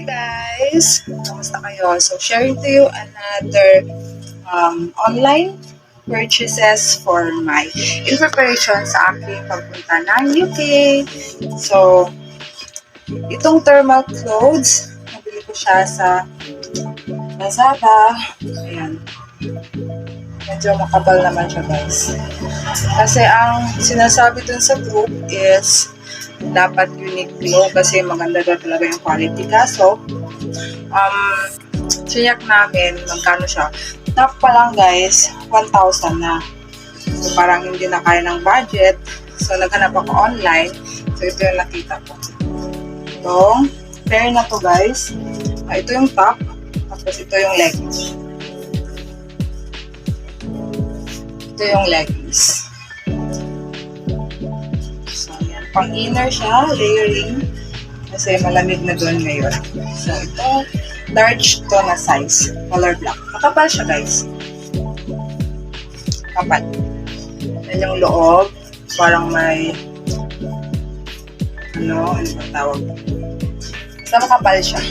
Hi guys! Kamusta kayo? So, sharing to you another online purchases for my in preparation sa aking pagpunta ng UK. So, itong thermal clothes, nabili ko siya sa Lazada. Ayan. Medyo makapal naman siya guys. Kasi ang sinasabi dun sa group is dapat Uniqlo kasi maganda daw talaga yung quality. Kaso, siyak namin magkano siya. Top pa lang guys, 1,000 na. So parang hindi na kaya ng budget. So naghanap ako online. So ito yung nakita ko. Itong pair na to guys. Ito yung top. Tapos ito yung leggings. Ito yung leggings. Pang inner siya, layering, kasi malamig na doon ngayon. So, ito, large to na size, color black. Makapal siya, guys. Kapal. Yan yung loob, parang may, ano ba tawag? Basta makapal siya.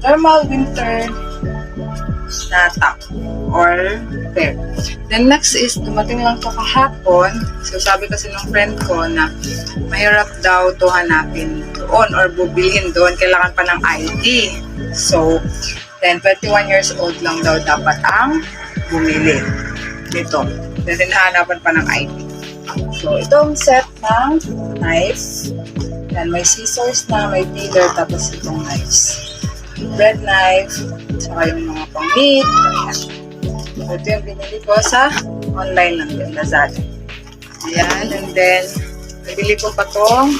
Thermal winter na top or pair. Then next is, dumating lang to kahapon. So sabi kasi ng friend ko na mahirap daw to hanapin doon or bubilhin doon. Kailangan pa ng ID. So, then 21 years old lang daw dapat ang bumili nito. Then hinahanapin pa ng ID. So, itong set ng knife. Then may scissors na, may peeler, tapos itong knives. Bread knife, saka yung mga pang-meat. Ito yung binili ko sa online lang din, Lazada. Ayan, and then, nabili ko pa tong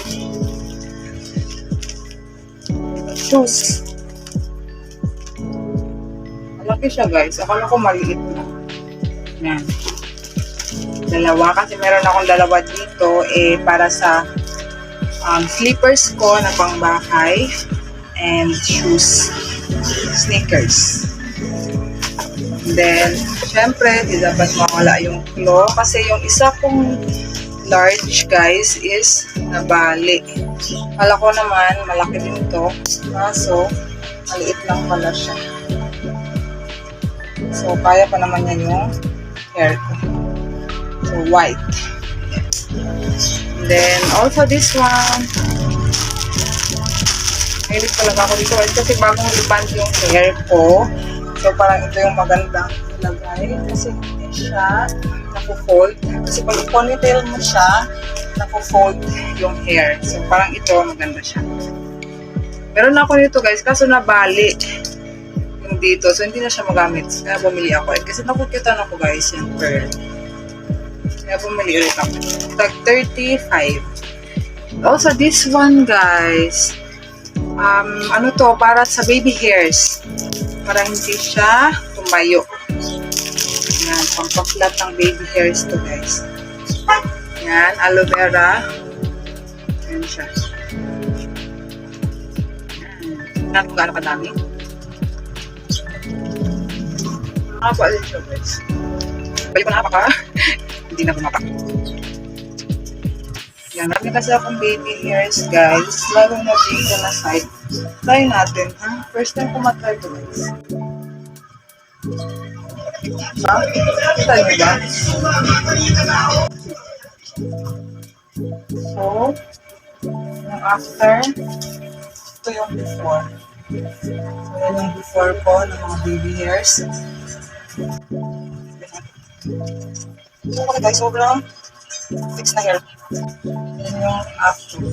shoes. Malaki siya guys. Akala ko maliit na. Ayan. Dalawa, kasi meron akong dalawa dito para sa slippers ko na pangbahay and shoes, sneakers. Then, syempre, di dapat mawala yung claw kasi yung isa kong large, guys, is nabali. Kala ko naman, malaki din to. Kaso, maliit lang pala siya. So, kaya pa naman yan yung hair ko. So, white. Then, also this one. Mahilig talaga ako dito kasi bagong liband yung hair ko. So, parang ito yung magandang ilagay kasi hindi siya napo-fold. Kasi pag ponytail mo siya, napo-fold yung hair. So, parang ito maganda siya. Meron ako nito guys, kaso nabali yung dito. So, hindi na siya magamit. Kaya bumili ako. Kasi nakukyutan ako guys, yung pearl. Kaya bumili ulit ako. Tag 35. Also, this one guys, ano to, para sa baby hairs. Para hindi siya tumayo. Yan, pampaklat ng baby hairs to guys. Yan, aloe vera. Yan siya. Yan, kung gaano kadami. Nakapa din siya guys. Balik ko na ka. Hindi na bumapak. Yan, marami kasi akong baby hairs guys. Lalo na dito na side. Try natin, ha? First time ko matry to guys. Ha? Kita nyo ba? So, yung after, ito yung before. So, yan yung before ko ng mga baby hairs. So, guys, sobrang fix na hair. Yan yung after.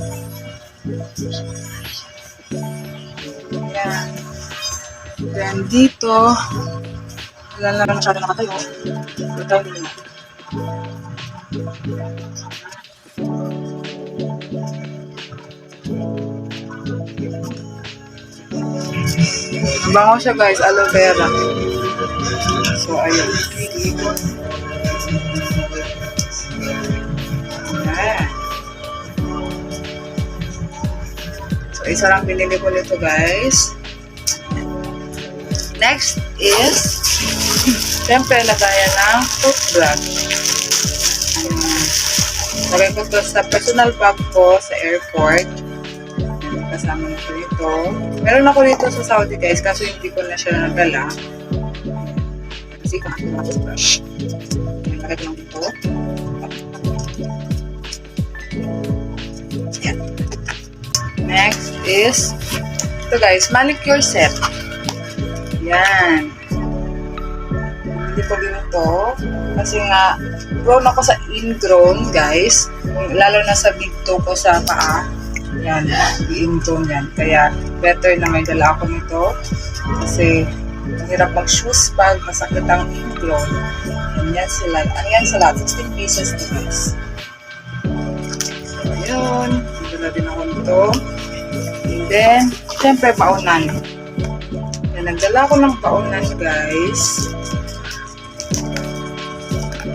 Yan. Then dito, wala na lang masyado nakatayo. So, tayo din na. Mabango siya guys, aloe vera. So, ayun. So, isa lang pinili ko nito guys. Next is, syempre, lagayan ng toothbrush. Lagay ko to sa personal bag ko sa airport. Kasama na ko ito. Meron ako dito sa Saudi guys, kaso hindi ko na siya nadala. Kasi kung ako na brush. Lagay ko lang ito. Yan. Next is, ito guys, manicure set. Yan. Hindi ko din ito. Kasi nga, grown ako sa ingrown guys. Lalo na sa big toe ko sa paa. Yan, ingrown yan. Kaya, better na may dala ako nito. Kasi, hirap mag-shoes pag masakit ang ingrown. Yan sila. Ang yan sa lahat. 16 pieces to guys. So, yun. Dala din ako nito. And then, syempre, paunan. Yan, nagdala ako ng paunan guys.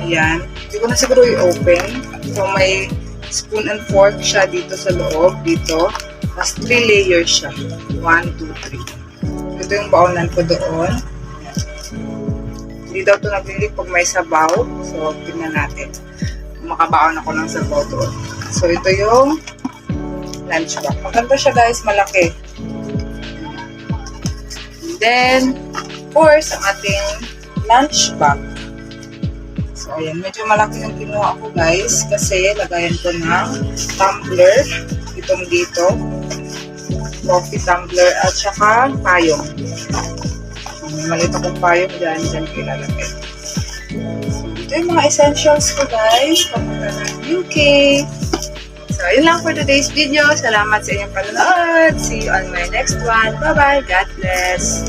Ayan. Hindi ko na siguro i-open. So, may spoon and fork siya dito sa loob. Dito. Tapos 3 layers siya. 1, 2, 3. Ito yung baonan ko doon. Ayan. Hindi daw ito nabili pag may sabaw. So, tingnan natin. Makabaon ako ng sabaw doon. So, ito yung lunch bag. Maganda siya guys. Malaki. And then, of course, ang ating lunch bag. So, ayan. Medyo malaki yung kinuha ko, guys. Kasi, lagayan ko ng tumbler. Itong dito. Coffee tumbler. At saka, payong. Maliit akong payong dyan. Dyan ko ilalagay. So, ito yung mga essentials ko, guys. Papunta ng UK. So, yun lang for today's video. Salamat sa inyong panonood. See you on my next one. Bye-bye. God bless.